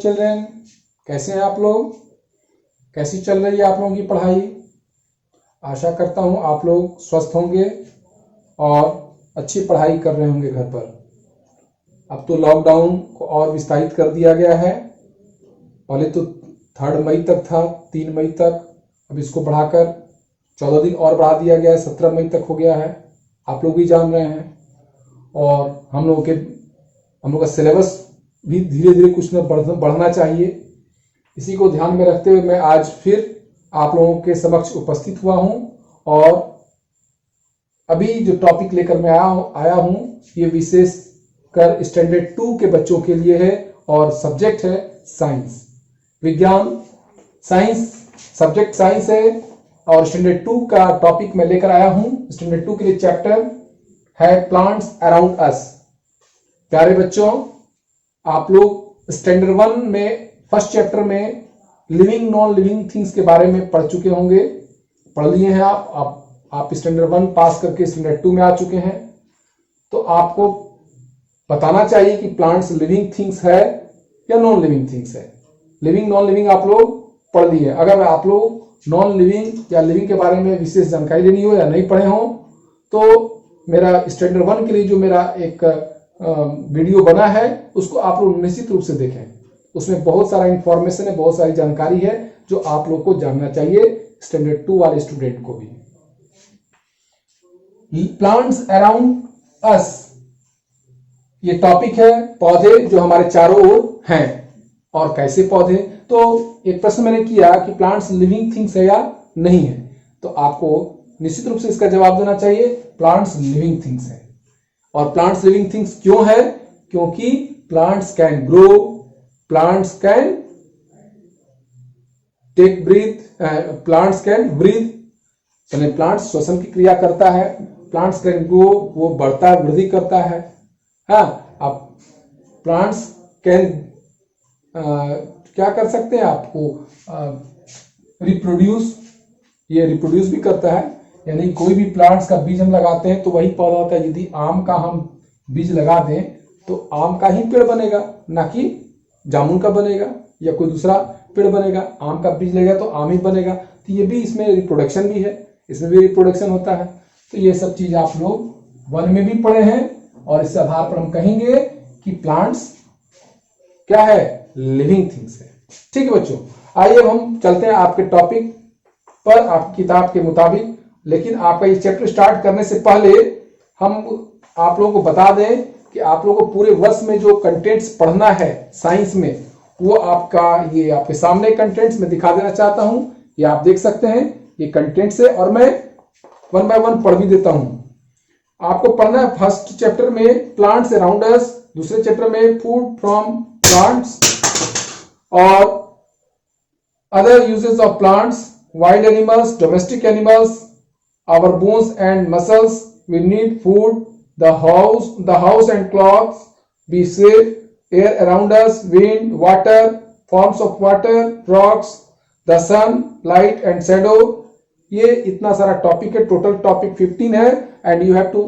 Children, कैसे हैं आप लोग? कैसी चल रही है आप लोगों की पढ़ाई? आशा करता हूँ आप लोग स्वस्थ होंगे और अच्छी पढ़ाई कर रहे होंगे घर पर। अब तो लॉकडाउन को और विस्तारित कर दिया गया है। पहले तो 3 मई तक था, 3 मई तक, अब इसको बढ़ाकर 14 दिन और बढ़ा दिया गया है, 17 मई तक हो गया है। आप लोग भी जान रहे हैं। और हम लोग का सिलेबस भी धीरे धीरे कुछ न बढ़ना चाहिए। इसी को ध्यान में रखते हुए मैं आज फिर आप लोगों के समक्ष उपस्थित हुआ हूं और अभी जो टॉपिक लेकर मैं आया हूं ये विशेष कर स्टैंडर्ड 2 के बच्चों के लिए है और सब्जेक्ट है साइंस, विज्ञान, साइंस, सब्जेक्ट साइंस है। और स्टैंडर्ड 2 का टॉपिक मैं लेकर आया हूं। स्टैंडर्ड 2 के लिए चैप्टर है प्लांट्स अराउंड अस। प्यारे बच्चों, आप लोग स्टैंडर्ड 1 में फर्स्ट चैप्टर में लिविंग नॉन लिविंग थिंग्स के बारे में पढ़ चुके होंगे, पढ़ लिए हैं आप स्टैंडर्ड 1 पास करके स्टैंडर्ड 2 में आ चुके हैं। तो आपको बताना चाहिए कि प्लांट्स लिविंग थिंग्स है या नॉन लिविंग थिंग्स है। लिविंग नॉन लिविंग आप लोग पढ़ लिए। अगर आप लोग नॉन लिविंग या लिविंग के बारे में विशेष जानकारी लेनी हो या नहीं पढ़े हो तो मेरा स्टैंडर्ड 1 के लिए जो मेरा एक वीडियो बना है उसको आप लोग निश्चित रूप से देखें। उसमें बहुत सारा इंफॉर्मेशन है, बहुत सारी जानकारी है जो आप लोग को जानना चाहिए, स्टैंडर्ड 2 वाले स्टूडेंट को भी। प्लांट्स अराउंड अस ये टॉपिक है, पौधे जो हमारे चारों ओर हैं। और कैसे पौधे? तो एक प्रश्न मैंने किया कि प्लांट्स लिविंग थिंग्स है या नहीं है, तो आपको निश्चित रूप से इसका जवाब देना चाहिए, प्लांट्स लिविंग थिंग्स है। और प्लांट्स लिविंग थिंग्स क्यों है? क्योंकि plants can grow, plants can take breath, plants can breathe, यानी प्लांट्स श्वसन की क्रिया करता है। प्लांट्स कैन ग्रो, वो बढ़ता है, वृद्धि करता है। हाँ, अब प्लांट्स कैन क्या कर सकते हैं, आपको रिप्रोड्यूस, ये रिप्रोड्यूस भी करता है। यानी कोई भी प्लांट्स का बीज हम लगाते हैं तो वही पौधा होता है। यदि आम का हम बीज लगा दें तो आम का ही पेड़ बनेगा, ना कि जामुन का बनेगा या कोई दूसरा पेड़ बनेगा। आम का बीज लगेगा तो आम ही बनेगा। तो ये भी, इसमें रिप्रोडक्शन भी है, इसमें भी रिप्रोडक्शन होता है। तो ये सब चीज आप लोग 1 में भी पढ़े हैं और इस आधार पर हम कहेंगे कि प्लांट्स क्या है, लिविंग थिंग्स है। ठीक है बच्चों, आइए अब हम चलते हैं आपके टॉपिक पर, आपकी किताब के मुताबिक। लेकिन आपका ये चैप्टर स्टार्ट करने से पहले हम आप लोगों को बता दें कि आप लोगों को पूरे वर्ष में जो कंटेंट्स पढ़ना है साइंस में, वो ये आपके सामने कंटेंट्स में दिखा देना चाहता हूं। ये आप देख सकते हैं, ये कंटेंट्स है और मैं 1 बाय 1 पढ़ भी देता हूं। आपको पढ़ना है फर्स्ट चैप्टर में प्लांट्स अराउंड अस, दूसरे चैप्टर में फूड फ्रॉम प्लांट्स और other uses of plants, wild animals, domestic animals, our bones and muscles, we need food, the house and clocks, be safe, air around us, wind, water, forms of water, rocks, the sun, light and shadow। ये इतना सारा topic है, total topic 15 है and you have to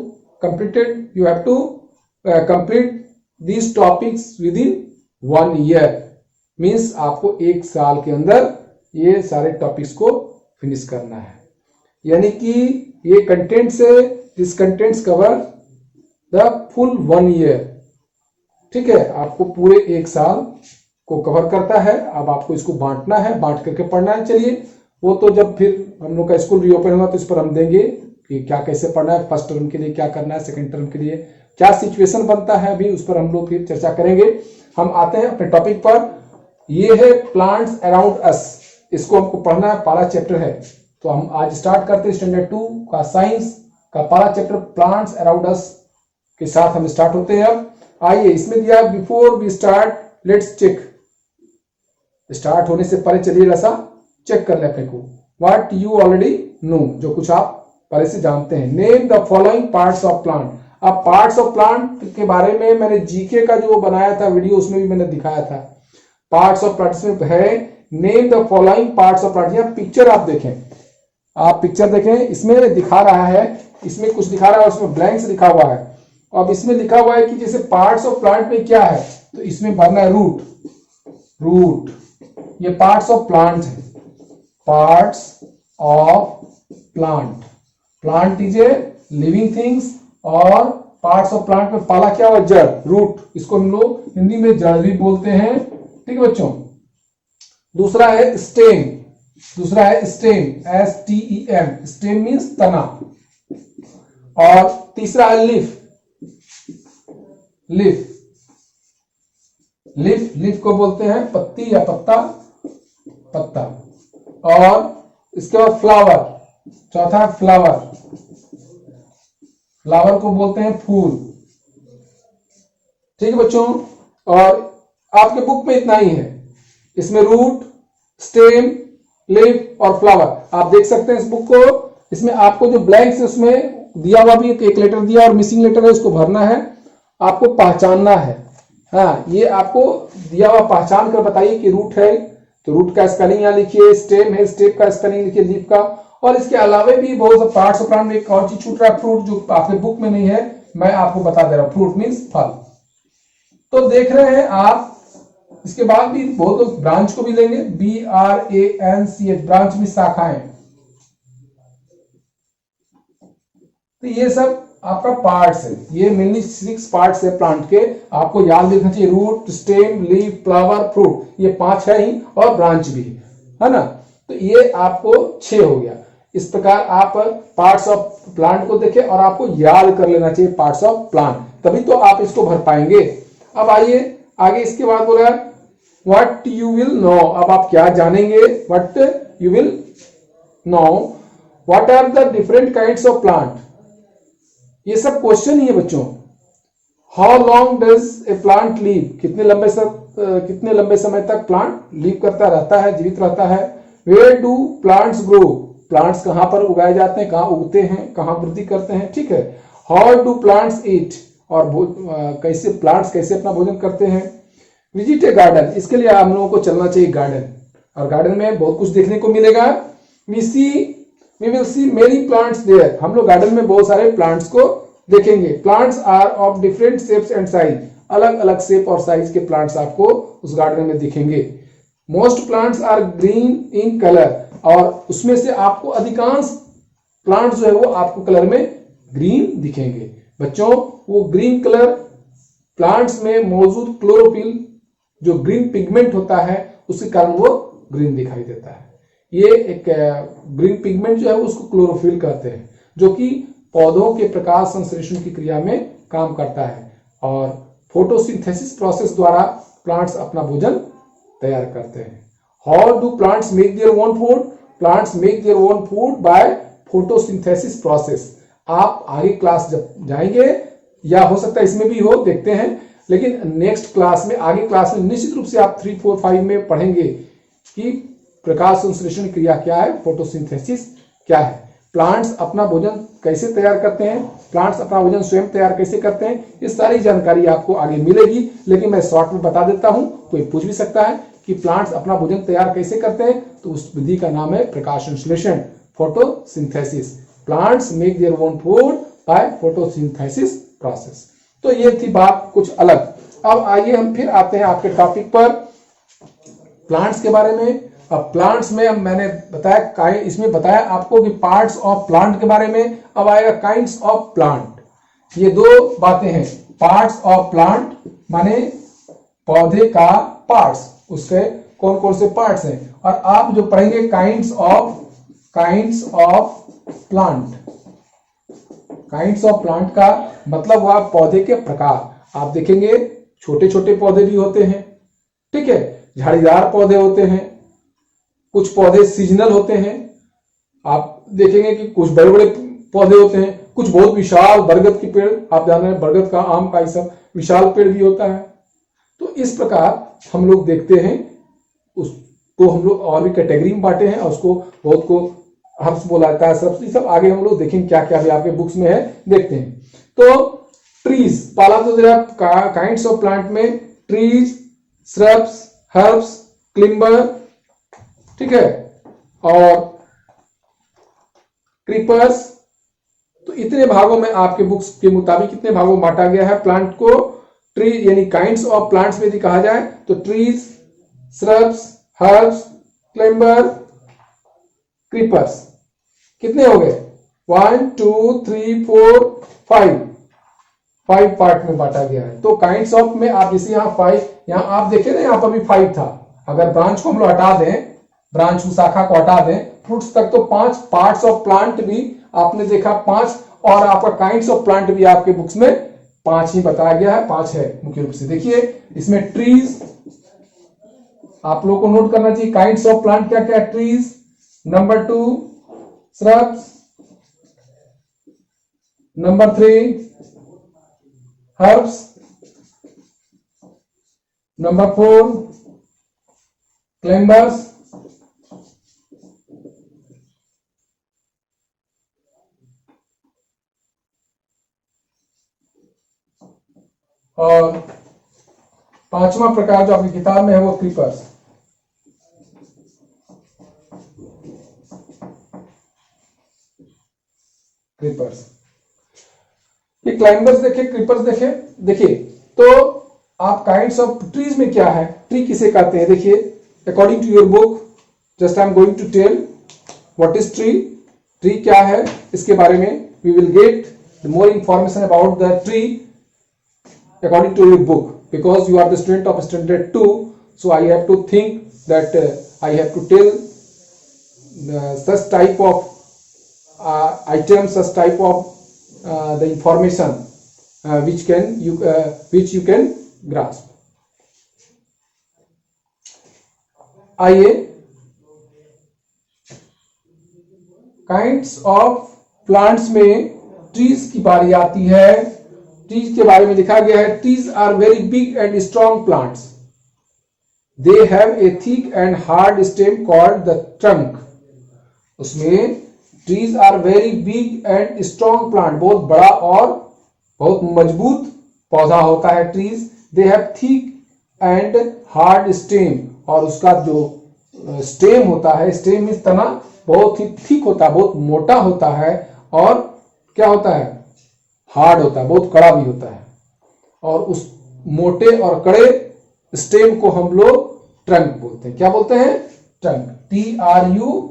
complete these topics within 1 year। Means आपको 1 साल के अंदर ये सारे टॉपिक्स को फिनिश करना है। यानी कि ये कंटेंट्स है, this contents cover the full 1 year. ठीक है, आपको पूरे 1 साल को कवर करता है। अब आपको इसको बांटना है, बांट करके पढ़ना है। चलिए, वो तो जब फिर हम लोग का स्कूल रीओपन होगा तो इस पर हम देंगे कि क्या कैसे पढ़ना है, फर्स्ट टर्म के लिए क्या करना है, सेकंड टर्म के लिए क्या सिचुएशन बनता है, अभी उस पर हम लोग फिर चर्चा करेंगे। हम आते हैं अपने टॉपिक पर। ये है प्लांट्स अराउंड अस, इसको हमको पढ़ना है, पहला चैप्टर है। तो हम आज स्टार्ट करते हैं स्टैंडर्ड 2 का साइंस का पहला चैप्टर प्लांट्स अराउंड अस के साथ हम स्टार्ट होते हैं। अब आइए, इसमें दिया before we start let's check. Start होने से पहले चलिए ऐसा चेक कर ले अपने को, व्हाट यू ऑलरेडी नो, जो कुछ आप पहले से जानते हैं। Name the following parts of plant. अब पार्ट्स ऑफ प्लांट के बारे में मैंने जीके का जो बनाया था वीडियो, उसमें भी मैंने दिखाया था। पार्ट्स ऑफ प्लांट्स में है name the following parts of plant. यह पिक्चर आप देखें, आप पिक्चर देखें, इसमें दिखा रहा है, इसमें कुछ दिखा रहा है और इसमें ब्लैंक्स लिखा हुआ है। अब इसमें लिखा हुआ है कि जैसे पार्ट्स ऑफ प्लांट में क्या है, तो इसमें भरना है रूट, रूट, ये पार्ट्स ऑफ प्लांट है, parts of plant. Plant is a living things और पार्ट्स ऑफ प्लांट में पहला क्या हुआ, जड़, रूट, इसको हम लोग हिंदी में जड़ भी बोलते हैं, ठीक है बच्चों। दूसरा है स्टेम, दूसरा है स्टेम, STEM, स्टेम मीन्स तना। और तीसरा है लीफ, लीफ, लीफ, लीफ को बोलते हैं पत्ती या पत्ता, पत्ता। और इसके बाद फ्लावर, चौथा है फ्लावर, फ्लावर को बोलते हैं फूल, ठीक है बच्चों। और आपके बुक में इतना ही है, इसमें रूट, स्टेम, लीफ और फ्लावर, आप देख सकते हैं इस बुक को। इसमें आपको जो ब्लैंक्स है उसमें दिया हुआ भी एक लेटर दिया और मिसिंग लेटर है, उसको भरना है, आपको पहचानना है। हाँ, ये आपको दिया हुआ पहचान कर बताइए कि रूट है तो रूट का स्पेलिंग यहाँ लिखिए, स्टेम है स्टेम का स्पेलिंग लिखिए, लीफ का। और इसके अलावा भी बहुत से पार्ट्स ऑफ प्लांट में एक और चीज छूट रहा है, फ्रूट, जो आपके बुक में नहीं है, मैं आपको बता दे रहा हूं, फ्रूट मीन्स फल। तो देख रहे हैं आप, इसके बाद भी बहुत लोग ब्रांच को भी लेंगे, BRANCH, ब्रांच में शाखाएं। तो ये सब आपका पार्ट्स है, ये मेनली 6 पार्ट्स है प्लांट के, आपको याद रखना चाहिए, root, stem, leaf, flower, fruit, ये 5 है ही, और ब्रांच भी है ना। तो ये आपको 6 हो गया। इस प्रकार आप पार्ट्स ऑफ प्लांट को देखें और आपको याद कर लेना चाहिए पार्ट्स ऑफ प्लांट, तभी तो आप इसको भर पाएंगे। अब आइए आगे, इसके बाद बोला व्हाट यू विल नो, अब आप क्या जानेंगे, what you will know, what are the different kinds of plant, ये सब क्वेश्चन ही है बच्चों। How long does a plant live, कितने लंबे समय तक प्लांट लीव करता रहता है, जीवित रहता है। Where do plants grow, plants कहां पर उगाए जाते हैं, कहां उगते हैं, कहां वृद्धि करते हैं, ठीक है। हाउ डू प्लांट्स ईट, और कैसे प्लांट्स कैसे अपना भोजन करते हैं। विजिट ए गार्डन, इसके लिए हम लोगों को चलना चाहिए गार्डन, और गार्डन में बहुत कुछ देखने को मिलेगा। We will see many plants there, हम लोग गार्डन में बहुत सारे प्लांट्स को देखेंगे। Plants are of different shapes and size, अलग अलग शेप और साइज के प्लांट्स आपको उस गार्डन में दिखेंगे। Most plants are green in colour, और उसमें से आपको अधिकांश प्लांट्स जो है वो आपको कलर में ग्रीन दिखेंगे। बच्चों, वो ग्रीन कलर प्लांट्स में मौजूद क्लोरोफिल, जो ग्रीन पिगमेंट होता है, उसके कारण वो ग्रीन दिखाई देता है। ये एक ग्रीन पिगमेंट जो है उसको क्लोरोफिल कहते हैं, जो कि पौधों के प्रकाश संश्लेषण की क्रिया में काम करता है, और फोटोसिंथेसिस प्रोसेस द्वारा प्लांट्स अपना भोजन तैयार करते हैं। How do plants make their own food, plants make their own food by photosynthesis process. आप आगे क्लास जब जाएंगे, या हो सकता है इसमें भी हो, देखते हैं, लेकिन नेक्स्ट क्लास में, आगे क्लास में निश्चित रूप से आप 3, 4, 5 में पढ़ेंगे कि प्रकाश संश्लेषण क्रिया क्या है, फोटोसिंथेसिस क्या है, प्लांट्स अपना भोजन कैसे तैयार करते हैं, प्लांट्स अपना भोजन स्वयं तैयार कैसे करते हैं, ये सारी जानकारी आपको आगे मिलेगी। लेकिन मैं शॉर्ट में बता देता हूं, कोई पूछ भी सकता है कि प्लांट्स अपना भोजन तैयार कैसे करते हैं, तो उस विधि का नाम है प्रकाश संश्लेषण, photosynthesis. Plants make their own food by photosynthesis process. तो ये थी बात कुछ अलग। अब आइए हम फिर आते हैं आपके टॉपिक पर, प्लांट्स के बारे में। अब प्लांट्स में अब मैंने बताया, इसमें बताया आपको कि पार्ट्स ऑफ प्लांट के बारे में। अब आएगा काइंड्स ऑफ प्लांट। ये 2 बातें हैं, पार्ट्स ऑफ प्लांट माने पौधे का पार्ट्स, उसके कौन कौन से पार्ट्स हैं, और आप जो पढ़ेंगे kinds of plant. Kinds of plant का मतलब हुआ पौधे के प्रकार। आप देखेंगे छोटे छोटे पौधे भी होते हैं, ठीक है, झाड़ीदार पौधे होते हैं, कुछ पौधे सीजनल होते हैं। आप देखेंगे कि कुछ बड़े बड़े पौधे होते हैं, कुछ बहुत विशाल बरगद की पेड़, आप जान रहे हैं बरगद का, आम का, ये सब विशाल पेड़ भी होता है। तो इस प्रकार हम लोग देखते हैं, उसको हम लोग और भी कैटेगरी में बांटे हैं, और उसको बहुत को हर्ब्स बोला जाता है, सब आगे हम लोग देखेंगे क्या क्या भी आपके बुक्स में है, देखते हैं। तो ट्रीज, पहला तो जरा काइंड्स ऑफ प्लांट में ट्रीज, श्रब्स, हर्ब्स, क्लिम्बर, ठीक है, और क्रीपर्स। तो इतने भागों में आपके बुक्स के मुताबिक कितने भागों में बांटा गया है प्लांट को। ट्री यानी काइंड्स ऑफ प्लांट्स में यदि कहा जाए तो trees, shrubs, herbs, climber, creepers. कितने हो गए? 1 2 3 4 5 पार्ट में बांटा गया है। तो काइंड्स ऑफ में आप जैसे यहाँ 5, यहाँ आप देखे ना, यहाँ पर भी 5 था। अगर ब्रांच को हम लोग हटा दें, ब्रांच को, शाखा को हटा दें, फ्रूट्स तक, तो 5 पार्ट्स ऑफ प्लांट भी आपने देखा 5, और आपका काइंड्स ऑफ प्लांट भी आपके बुक्स में 5 ही बताया गया है, 5 है मुख्य रूप से। देखिए इसमें ट्रीज आप लोग को नोट करना चाहिए, काइंड्स ऑफ प्लांट क्या क्या? Trees, number 2 shrubs, number 3 herbs, number 4 climbers, और 5वां प्रकार जो आपकी किताब में है वो क्रीपर्स। क्रीपर्स, ये क्लाइंबर्स देखे, क्रीपर्स देखे। देखिए तो आप काइंड्स ऑफ ट्रीज में क्या है, ट्री किसे कहते हैं? देखिए according to your book, just I am going to tell what is tree. Tree क्या है इसके बारे में we will get more information about the tree according to your book, because you are the student of standard 2, so I have to think that I have to tell such type of items, such type of the information which you can grasp. आइए kinds of plants में trees की बारी आती है। Trees के बारे में लिखा गया है, trees are very big and strong plants, they have a thick and hard stem called the trunk. उसमें trees are very big and strong plant, बहुत बड़ा और बहुत मजबूत पौधा होता है trees. They have thick and hard stem, और उसका जो स्टेम होता है, स्टेम मीन्स तना, बहुत ही थिक होता है, बहुत मोटा होता है, और क्या होता है? हार्ड होता है, बहुत कड़ा भी होता है। और उस मोटे और कड़े स्टेम को हम लोग ट्रंक बोलते हैं। क्या बोलते हैं? Trunk, TRUNK।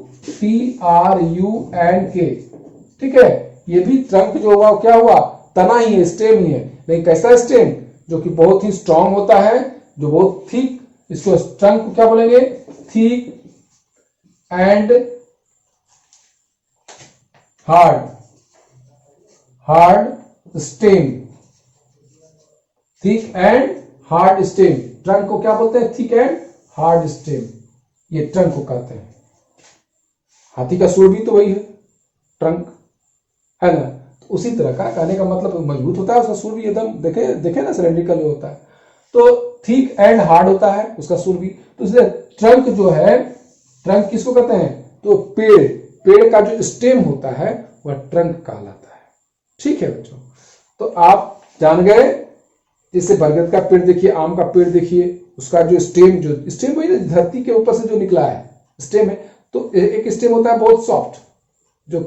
ठीक है, ये भी ट्रंक जो हुआ क्या हुआ? तना ही है, स्टेम ही है, लेकिन कैसा स्टेम? जो कि बहुत ही स्ट्रांग होता है, जो बहुत थिक, इसको ट्रंक को क्या बोलेंगे? Thick and hard stem, thick and hard stem. Trunk को क्या बोलते हैं? थिक एंड हार्ड स्टेम, ये ट्रंक को कहते हैं। हाथी का सूंड भी तो वही है, ट्रंक है ना। तो उसी तरह का कहने का मतलब मजबूत होता है, उसका सूंड भी एकदम देखे ना, सिलेंड्रिकल होता है। तो थिक एंड हार्ड होता है उसका सूंड भी। तो इसलिए ट्रंक जो है, ट्रंक किसको कहते हैं? तो पेड़ का जो स्टेम होता है वह ट्रंक कहलाता है। ठीक है बच्चों, तो आप जान गए। जैसे बरगद का पेड़ देखिए, आम का पेड़ देखिए, उसका जो स्टेम वही ना, धरती के ऊपर से जो निकला है स्टेम है। तो एक स्टेम होता है बहुत सॉफ्ट, जो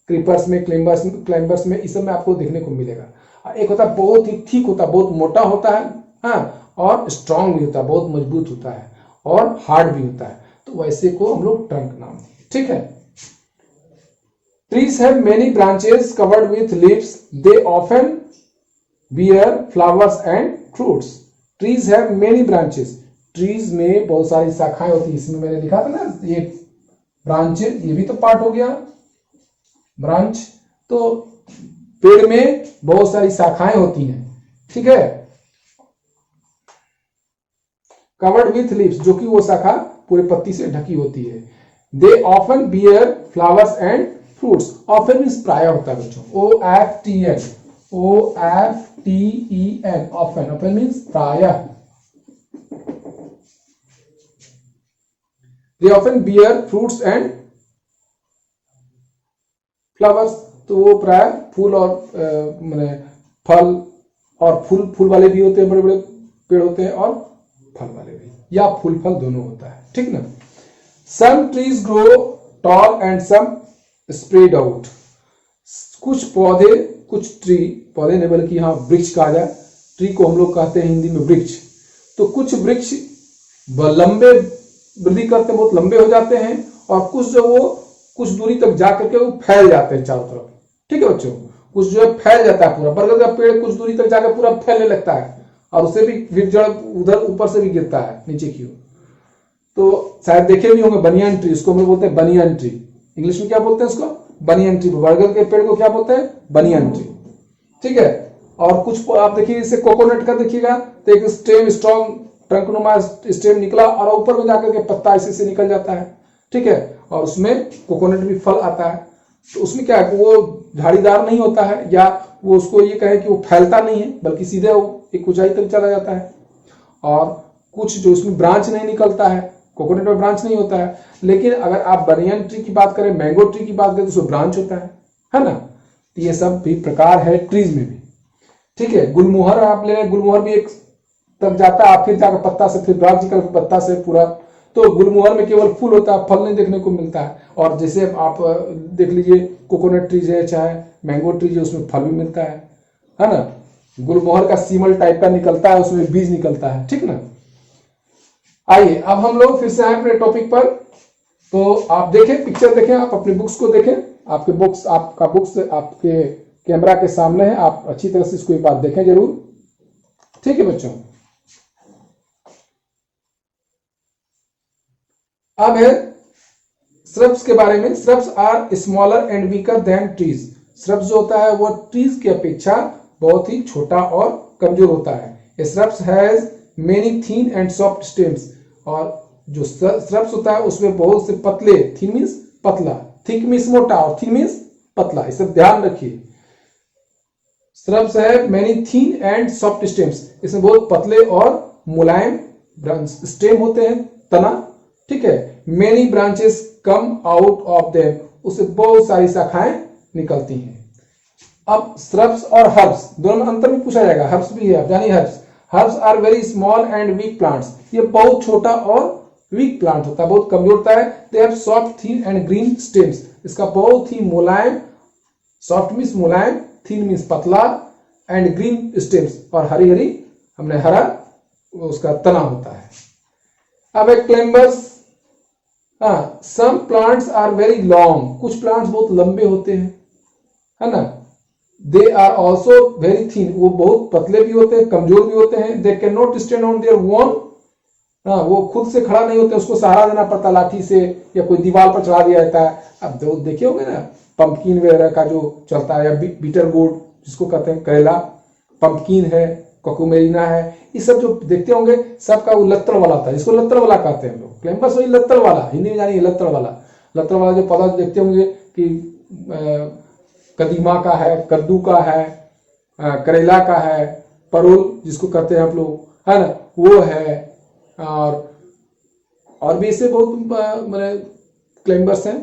क्रीपर्स में, क्लाइंबर्स में, इस सब में आपको देखने को मिलेगा। एक होता है बहुत ही ठीक होता है, बहुत मोटा होता है, हाँ, और स्ट्रांग भी होता है, बहुत मजबूत होता है, और हार्ड भी होता है। तो वैसे को हम लोग ट्रंक नाम दिए। ठीक है। Trees have many branches covered with leaves. They often bear flowers and fruits. Trees have many branches. Trees में बहुत सारी शाखाएं होती है। इसमें मैंने लिखा था ना, ये ब्रांचेज, ये भी तो पार्ट हो गया ब्रांच। तो पेड़ में बहुत सारी शाखाएं होती हैं। ठीक है, कवर्ड विथ लीव्स, जो कि वो शाखा पूरे पत्ती से ढकी होती है। They often bear flowers and fruits. Often means प्राय होता है बच्चों, OFTEN, ऑफन मीन्स प्राय। They often bear fruits and flowers, तो वो प्राय फूल और मैंने फल, और फूल वाले भी होते हैं, बड़े बड़े पेड़ होते हैं, और फल वाले भी, या फूल फल दोनों होता है। ठीक ना। Some trees grow tall and some spread out. कुछ पौधे, कुछ ट्री, पौधे नहीं बल्कि यहाँ वृक्ष कहा जाए, ट्री को हम लोग कहते हैं हिंदी में वृक्ष। तो कुछ वृक्ष लंबे वृद्धि करते हैं, बहुत लंबे हो जाते हैं, और कुछ जो वो कुछ दूरी तक जा करके वो फैल जाते हैं चारों तरफ। ठीक है बच्चों, कुछ जो है फैल जाता है पूरा, बरगद का पेड़ कुछ दूरी तक जाकर पूरा फैलने लगता है, और उसे भी फिर जड़ उधर ऊपर से भी गिरता है नीचे की ओर। तो शायद देखे भी होंगे बनियान ट्री, उसको हम लोग बोलते हैं बनियान ट्री। इंग्लिश में क्या बोलते हैं उसको? Banyan tree. बरगद के पेड़ को क्या बोलते हैं? Banyan tree. ठीक है। और कुछ आप देखिए जैसे कोकोनट का देखिएगा तो एक स्टेम, स्ट्रॉन्ग ट्रंकनुमा स्टेम निकला और ऊपर में जाकर के पत्ता इसी से निकल जाता है। ठीक है। और उसमें कोकोनट भी फल आता है। तो उसमें क्या है, वो झाड़ीदार नहीं होता है, या वो उसको ये कहे कि वो फैलता नहीं है, बल्कि सीधे वो एक ऊंचाई तक चला जाता है। और कुछ जो उसमें ब्रांच नहीं निकलता है, कोकोनट में ब्रांच नहीं होता है। लेकिन अगर आप बनियन ट्री की बात करें, मैंगो ट्री की बात करें, तो उसमें ब्रांच होता है ना। तो ये सब भी प्रकार है ट्रीज में भी। ठीक है। गुलमोहर आप ले, गुलमोहर भी एक तक जाता है, फिर जाकर पत्ता से फिर ब्रांच निकल पत्ता से पूरा। तो गुलमोहर में केवल फूल होता है, फल नहीं देखने को मिलता है। और जैसे आप देख लीजिए कोकोनट ट्रीज है चाहे मैंगो ट्रीज है, उसमें फल भी मिलता है ना। गुलमोहर का सीमल टाइप का निकलता है, उसमें बीज निकलता है। ठीक ना। आइए अब हम लोग फिर से आए अपने टॉपिक पर। तो आप देखें, पिक्चर देखें, आप अपने बुक्स को देखें। आपके बुक्स, आपका बुक्स आपके कैमरा के सामने है, आप अच्छी तरह से इसको एक बार देखें जरूर। ठीक है बच्चों। अब है श्रब्स के बारे में। Shrubs are smaller and weaker than trees. Shrubs जो होता है वो ट्रीज की अपेक्षा बहुत ही छोटा और कमजोर होता है। Shrubs has many thin and soft stems. और जो श्रब्स होता है उसमें बहुत से पतले, थीन मीन्स पतला, थिक मीन्स मोटा, और थीन मीन्स पतला। इसे ध्यान रखिए। श्रब्स है many thin and soft stems. इसमें बहुत पतले और मुलायम स्टेम होते हैं, तना। ठीक है। Many branches come out of them. उससे बहुत सारी शाखाएं निकलती हैं। अब श्रब्स और हर्ब्स दोनों में अंतर भी पूछा जाएगा। हर्ब्स भी है, आप जानिए herbs. Herbs are very small and weak plants. ये बहुत छोटा और वीक प्लांट होता है, बहुत कमजोर होता है। They have soft thin and green stems. इसका बहुत ही मुलायम, सॉफ्ट मीन्स मुलायम, थीन मीन्स पतला, एंड ग्रीन स्टेम्स, और हरी हरी हमने हरा उसका तना होता है। अब एक क्लेम्बर्स। हाँ, some plants are very long. कुछ प्लांट्स बहुत लंबे होते हैं, है ना। They are also very thin. वो बहुत पतले भी होते हैं, कमजोर भी होते हैं। They can not stand on their own. हाँ, वो खुद से खड़ा नहीं होते, उसको सहारा देना पड़ता लाठी से, या कोई दीवार पर चढ़ा दिया जाता है। अब जो देखे होंगे ना पंपकिन वगैरह का जो चलता है, या बीटर गोर्ड जिसको कहते हैं, करेला, पंपकिन है, कोकुमेरिना है, ये सब जो देखते होंगे सबका वो लत्तर वाला होता है, जिसको लत्तर वाला कहते हैं हम लोग। क्लेम्बर्स वही लत्तर वाला, हिंदी में जानिए लत्तर वाला। लत्तर वाला जो पौधा देखते होंगे कि कदीमा का है, कद्दू का है, करेला का है, परोल जिसको कहते हैं आप लोग, है ना, वो है। और भी इससे बहुत मैंने क्लेम्बर्स हैं।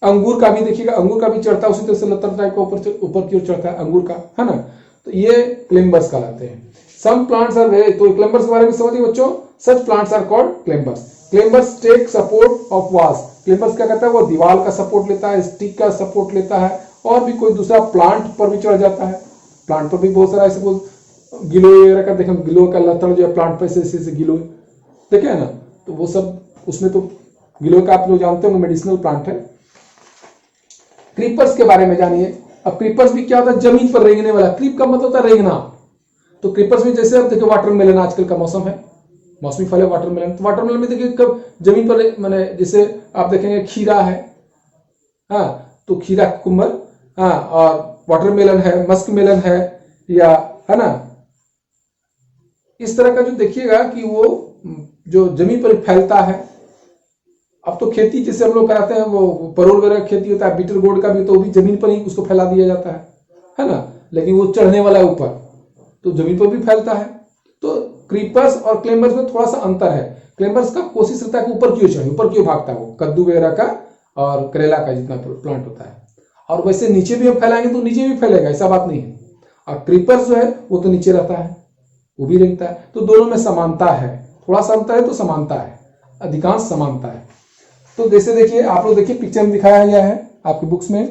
अंगूर का भी देखिएगा, अंगूर का भी चढ़ता है उसी तरह से, लत्तर टाइप का ऊपर की ओर चढ़ता है अंगूर का, है ना। तो ये क्लेम्बर्स कहलाते हैं। सम प्लांट्स आर वेरी, तो क्लेम्बर्स के बारे में समझिए बच्चों। Such plants are called climbers. Climbers take support of walls. Climbers क्या कहता है, वो दीवार का सपोर्ट लेता है, स्टिक का सपोर्ट लेता है, और भी कोई दूसरा प्लांट पर भी चढ़ जाता है। प्लांट पर भी बहुत सारा ऐसे गिलोय वगैरह का देखें, गिलोय का लत्तर जो है प्लांट पर से गिलोय देखे है ना, तो वो सब उसमें तो गिलोय का आप लोग जानते होंगे मेडिसिनल प्लांट है। क्रीपर्स के बारे में जानिए। अब क्रीपर्स भी क्या होता है, जमीन पर रेंगने वाला। क्रीप का मतलब होता है रेंगना। तो क्रीपर्स में जैसे आप देखिए वाटरमेलन, आजकल का मौसम है, मौसमी फल है वाटरमेलन। तो वाटरमेलन में देखिए कब जमीन पर, मैंने जैसे आप देखेंगे खीरा है, हाँ, तो खीरा कुकुम्बर, हाँ, और वाटरमेलन है, मस्क मेलन है, या है ना, इस तरह का जो देखिएगा कि वो जो जमीन पर फैलता है। अब तो खेती जैसे हम लोग कराते हैं, वो परोल वगैरह खेती होता है, बीटर गोर्ड का भी, तो वो भी जमीन पर ही उसको फैला दिया जाता है ना। लेकिन वो चढ़ने वाला है ऊपर, तो जमीन पर भी फैलता है। तो क्रीपर्स और क्लेम्बर्स में थोड़ा सा अंतर है। क्लेम्बर्स का कोशिश रहता है कि ऊपर क्यों चढ़े, ऊपर क्यों भागता है, वो कद्दू वगैरह का और करेला का जितना प्लांट होता है। और वैसे नीचे भी हम फैलाएंगे तो नीचे भी फैलेगा, ऐसा बात नहीं है। और क्रीपर्स जो है वो तो नीचे रहता है, वो भी रेंगता है। तो दोनों में समानता है, थोड़ा सा अंतर है तो समानता है, अधिकांश समानता है। तो जैसे देखिए आप लोग देखिए पिक्चर में दिखाया गया है आपकी बुक्स में।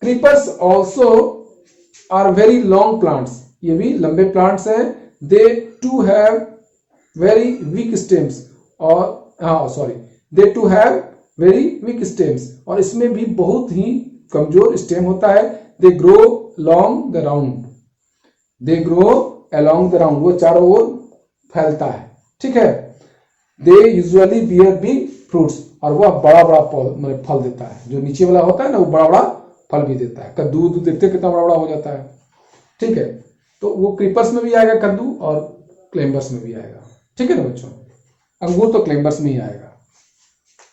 Creepers also are very long plants. ये भी लंबे प्लांट्स हैं। They too have very weak stems. और हाँ sorry, they too have very weak stems, और इसमें भी बहुत ही कमजोर स्टेम होता है। They grow long the round, they grow along the round, वो चारों ओर फैलता है, ठीक है। They usually bear big fruits, और वह बड़ा बड़ा मतलब फल देता है। जो नीचे वाला होता है ना, वो बड़ा बड़ा फल भी देता है। कद्दू देखते कितना बड़ा बड़ा हो जाता है, ठीक है। तो वो क्रीपर्स में भी आएगा कद्दू, और क्लेम्बर्स में भी आएगा, ठीक है ना बच्चों। अंगूर तो क्लेम्बर्स में ही आएगा,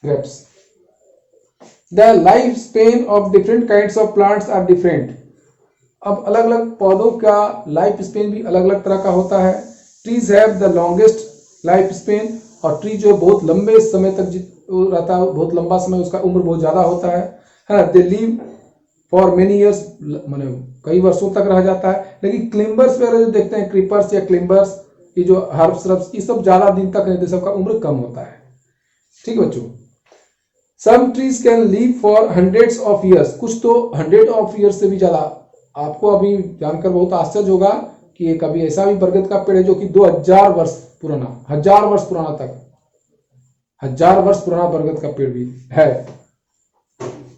grapes. The life span of different kinds of plants are different. अब अलग अलग पौधों का लाइफ स्पेन भी अलग अलग तरह का होता है। Trees have the longest life span, और ट्री जो बहुत लंबे समय तक रहता है, बहुत लंबा समय उसका उम्र बहुत ज्यादा होता है ना। They live for many years, माने कई वर्षों तक रह जाता है। लेकिन क्लिम्बर्स वगैरह जो देखते हैं, क्रीपर्स या क्लिम्बर्स, ये जो हर्ब्स रब्स, ये सब ज्यादा दिन तक रहते, सबका उम्र कम होता है, ठीक है बच्चों। Some trees can live for hundreds of years, कुछ तो 100 ऑफ ईयर्स से भी ज्यादा। आपको अभी जानकर बहुत आश्चर्य होगा कि एक अभी ऐसा भी बरगद का पेड़ है जो कि 2000 वर्ष पुराना, 1000 वर्ष पुराना तक, 1000 वर्ष पुराना बरगद का पेड़ भी है।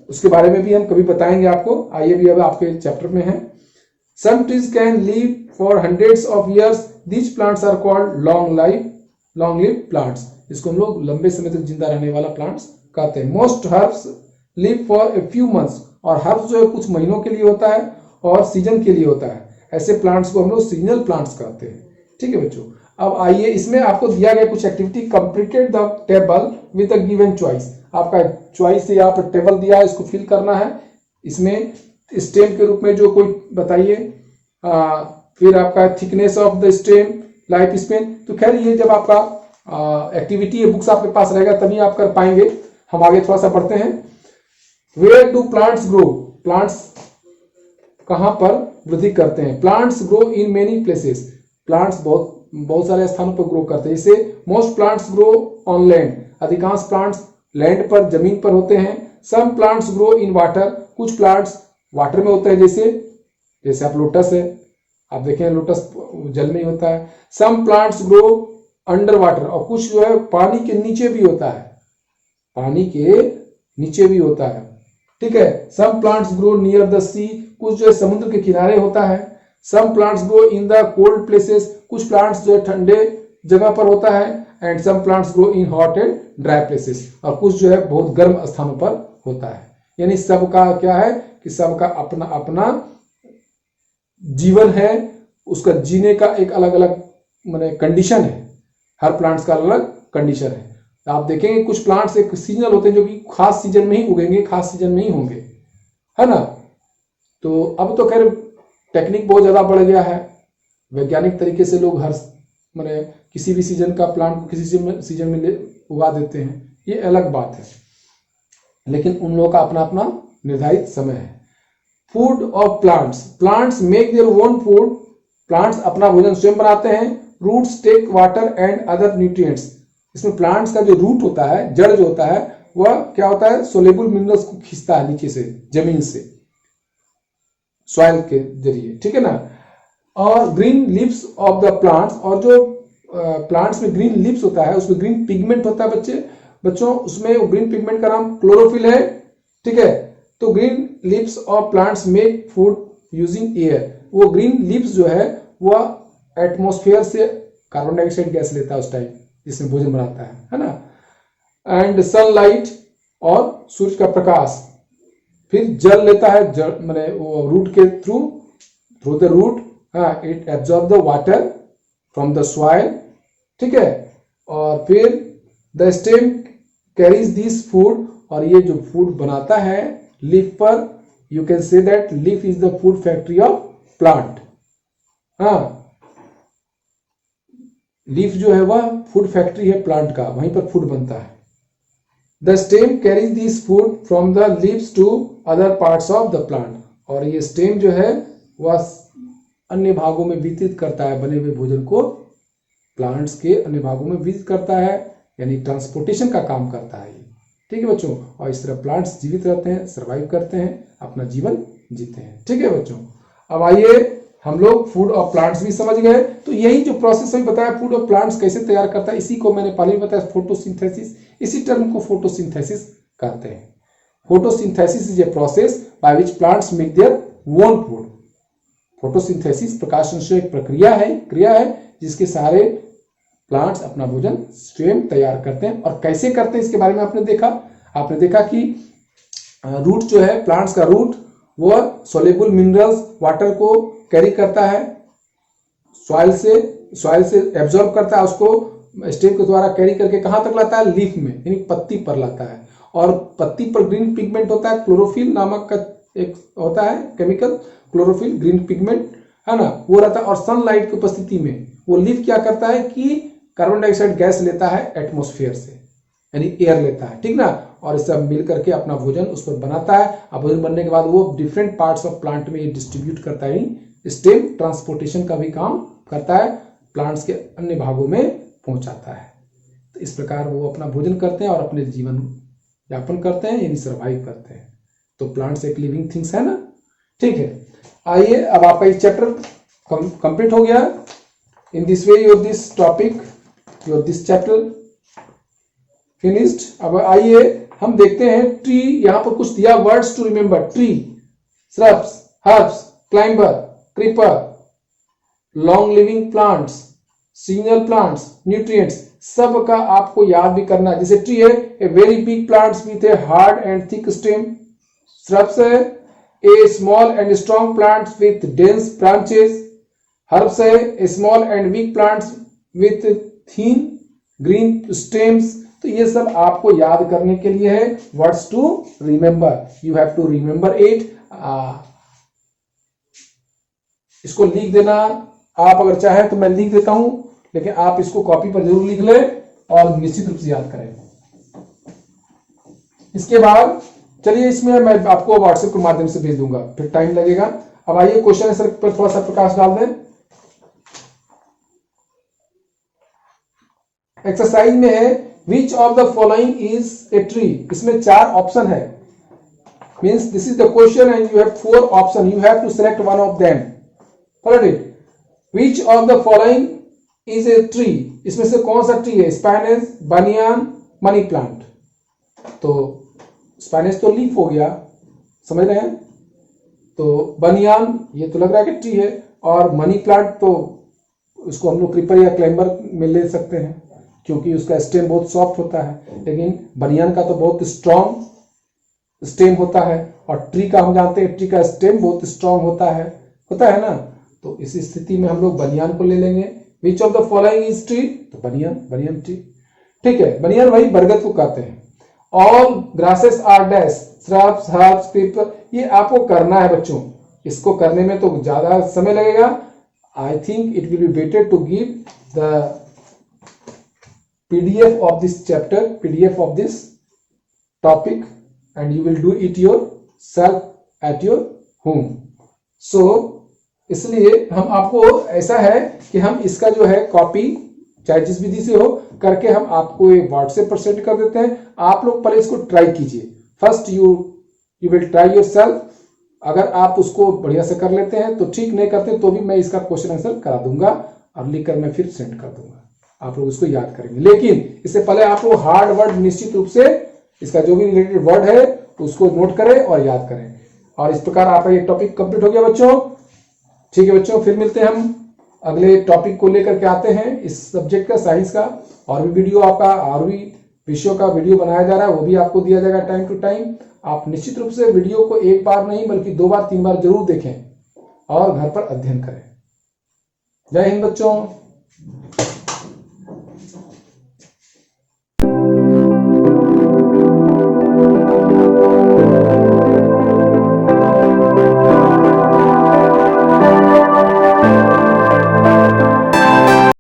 उसके बारे में भी हम कभी बताएंगे आपको, आइए भी अब आपके चैप्टर में है। Some trees can live for hundreds of years, these plants are called long live plants. इसको हम लोग लंबे समय तक जिंदा रहने वाला प्लांट्स कहते हैं। Most herbs live for a few months, और हर्ब्स जो है कुछ महीनों के लिए होता है और सीजन के लिए होता है। ऐसे प्लांट्स को हम लोग सीजनल प्लांट्स कहते हैं, ठीक है बच्चों। अब आइए, इसमें आपको दिया गया कुछ activity, completed the table with a given choice. आपका चॉइस से यहाँ पर टेबल दिया है, इसको फिल करना है। इसमें स्टेम के रूप में जो कोई बताइए, फिर आपका thickness of the stem, life span. तो खैर ये जब आपका एक्टिविटी बुक्स आपके पास रहेगा तभी आप कर पाएंगे। हम आगे थोड़ा सा बढ़ते हैं। Where do plants grow, plants कहां पर वृद्धि करते हैं। Plants grow in many places, plants बहुत सारे स्थानों पर ग्रो करते हैं। जैसे most plants grow on land, अधिकांश प्लांट्स लैंड पर, जमीन पर होते हैं। Some plants grow in water, कुछ प्लांट्स वाटर में होते हैं, जैसे आप लोटस है, आप देखें लोटस जल में ही होता है। Some plants grow under water, और कुछ जो है पानी के नीचे भी होता है, पानी के नीचे भी होता है, ठीक है। Some plants grow near the sea, कुछ जो है समुद्र के किनारे होता है। Some plants grow in the cold places, कुछ प्लांट्स जो है ठंडे जगह पर होता है। And some plants grow in hot and dry places, और कुछ जो है बहुत गर्म स्थानों पर होता है। यानी सबका क्या है कि सबका अपना अपना जीवन है, उसका जीने का एक अलग अलग माने कंडीशन है। हर प्लांट्स का अलग अलग कंडीशन है। आप देखेंगे कुछ प्लांट्स एक सीजनल होते हैं जो कि खास सीजन में ही उगेंगे, खास सीजन में ही होंगे, है ना। तो अब तो खैर टेक्निक बहुत ज्यादा बढ़ गया है, वैज्ञानिक तरीके से लोग हर माने किसी भी सीजन का प्लांट को किसी सीजन में उगा देते हैं, ये अलग बात है। लेकिन उन लोगों का अपना अपना निर्धारित समय है। Food of plants, plants make their own food, plants अपना भोजन स्वयं बनाते हैं। Roots take water and other nutrients, इसमें प्लांट्स का जो रूट होता है, जड़ जो होता है, वह क्या होता है, सोलेबल मिनरल्स को खींचता है नीचे से, जमीन से, सॉइल के जरिए, ठीक है ना। और green leaves of the plants, और जो प्लांट्स में ग्रीन लीव्स होता है उसमें ग्रीन पिगमेंट होता है बच्चों, उसमें ग्रीन पिगमेंट का नाम क्लोरोफिल है, ठीक है। तो green leaves of plants make food using air, वो ग्रीन लीव्स जो है वह एटमॉस्फेयर से कार्बन डाइऑक्साइड गैस लेता है उस टाइम जिसमें भोजन बनाता है ना। एंड सनलाइट, और सूर्य का प्रकाश, फिर जल लेता है, जल माने वो रूट के through the root, it absorb the water from the soil, ठीक है। और फिर the stem carries this food, और ये जो फूड बनाता है लीफ पर, you can say that leaf is the food factory of plant. Leaf जो है वह फूड फैक्ट्री है प्लांट का, वहीं पर फूड बनता है। The stem carries this food from the leaves to other parts of the plant, और ये स्टेम जो है वह अन्य भागों में वितरित करता है, बने हुए भोजन को प्लांट्स के अन्य भागों में वितरित करता है, यानी ट्रांसपोर्टेशन का काम करता है, ठीक है बच्चों। और इस तरह प्लांट्स जीवित रहते हैं, सर्वाइव करते हैं, अपना जीवन जीते हैं, ठीक है बच्चों। अब आइए हम लोग फूड ऑफ प्लांट्स भी समझ गए। तो यही जो प्रोसेस हमें बताया फूड ऑफ प्लांट्स कैसे तैयार करता है, इसी को मैंने पहले भी बताया फोटोसिंथेसिस, इसी टर्म को फोटोसिंथेसिस कहते हैं। Photosynthesis is a process by which plants make their own food. Photosynthesis प्रकाश संश्लेषण एक प्रक्रिया है जिसके सारे प्लांट्स अपना भोजन स्वयं तैयार करते हैं। और कैसे करते हैं इसके बारे में आपने देखा कि रूट जो है, प्लांट्स का रूट वो सोलेबल मिनरल्स वाटर को कैरी करता है, सॉइल से एब्जॉर्ब करता है, उसको स्टेम के द्वारा कैरी करके कहां तक लाता है, लीफ में यानी पत्ती पर लाता है। और पत्ती पर ग्रीन पिगमेंट होता है, क्लोरोफिल नामक का एक होता है केमिकल, क्लोरोफिल ग्रीन पिगमेंट है ना, वो रहता है। और सनलाइट की उपस्थिति में वो लीफ क्या करता है कि कार्बन डाइऑक्साइड गैस लेता है एटमॉस्फेयर से, यानी एयर लेता है, ठीक ना, और इससे मिल करके अपना भोजन उस पर बनाता है। अब भोजन बनने के बाद वो डिफरेंट पार्ट्स ऑफ प्लांट में डिस्ट्रीब्यूट करता है, स्टेम ट्रांसपोर्टेशन का भी काम करता है, प्लांट्स के अन्य भागों में पहुंचाता है। तो इस प्रकार वो अपना भोजन करते हैं और अपने जीवन यापन करते हैं, यानी सर्वाइव करते हैं। तो प्लांट्स एक लिविंग थिंग्स है ना, ठीक है। आइए अब आपका ये चैप्टर कंप्लीट हो गया। In this way your this topic, your this chapter finished. अब आइए हम देखते हैं ट्री, यहां पर कुछ दिया words to remember, tree, shrubs, herbs, climber, creeper, long living plants, seasonal plants, nutrients, सब का आपको याद भी करना है। जैसे ट्री है, a very big plants with a hard and thick stem. Shrubs है, a small and strong plants with dense branches. Herbs है, a small and weak plants with thin green stems. तो ये सब आपको याद करने के लिए है, words to remember, you have to remember it. इसको लिख देना, आप अगर चाहें तो मैं लिख देता हूं, लेकिन आप इसको कॉपी पर जरूर लिख लें और निश्चित रूप से याद करें। इसके बाद चलिए इसमें मैं आपको व्हाट्सएप के माध्यम से भेज दूंगा, फिर टाइम लगेगा। अब आइए क्वेश्चन आंसर पर थोड़ा सा प्रकाश डाल दें। एक्सरसाइज में है which of the following is a tree. इसमें 4 ऑप्शन है, means this is the question and you have 4 option, you have to select one of them. Follow it. Which of the following is a tree, इसमें से कौन सा tree है, spinach, banyan, money plant. तो spinach तो leaf हो गया, समझ रहे हैं, तो बनियान ये तो लग रहा है कि ट्री है, और मनी प्लांट तो उसको हम लोग क्रीपर या क्लाइंबर में ले सकते हैं क्योंकि उसका स्टेम बहुत सॉफ्ट होता है, लेकिन बनियान का तो बहुत स्ट्रॉन्ग स्टेम होता है, और ट्री का हम जानते हैं ट्री का स्टेम बहुत स्ट्रॉन्ग होता है ना। तो इस स्थिति में हम लोग बनियान को ले लेंगे। विच of the following is tree, तो बनियान ट्री, ठीक है। बनियान वही बरगद को कहते हैं। All grasses are dash, shrubs, herbs, creeper, ये आपको करना है बच्चों। इसको करने में तो ज्यादा समय लगेगा। I think it will be better to give the PDF of this chapter, PDF of this topic, and you will do it yourself at your home. So इसलिए हम आपको ऐसा है कि हम इसका जो है कॉपी चाहे जिस विधि से हो करके हम आपको एक व्हाट्सएप पर सेंड कर देते हैं। आप लोग पहले इसको ट्राई कीजिए, first you will try yourself. अगर आप उसको बढ़िया से कर लेते हैं तो ठीक, नहीं करते तो भी मैं इसका क्वेश्चन आंसर करा दूंगा और लिख कर मैं फिर सेंड कर दूंगा, आप लोग इसको याद करेंगे। लेकिन इससे पहले आप लोग हार्ड वर्ड निश्चित रूप से इसका जो भी रिलेटेड वर्ड है उसको नोट करें और याद करें। और इस प्रकार आपका ये टॉपिक कंप्लीट हो गया बच्चों। ठीक है बच्चों, फिर मिलते हैं हम अगले टॉपिक को लेकर के आते हैं इस सब्जेक्ट का, साइंस का। और भी वीडियो आपका और भी विषयों का वीडियो बनाया जा रहा है, वो भी आपको दिया जाएगा टाइम टू टाइम। आप निश्चित रूप से वीडियो को एक बार नहीं बल्कि 2 बार 3 बार जरूर देखें और घर पर अध्ययन करें। जय हिंद बच्चों।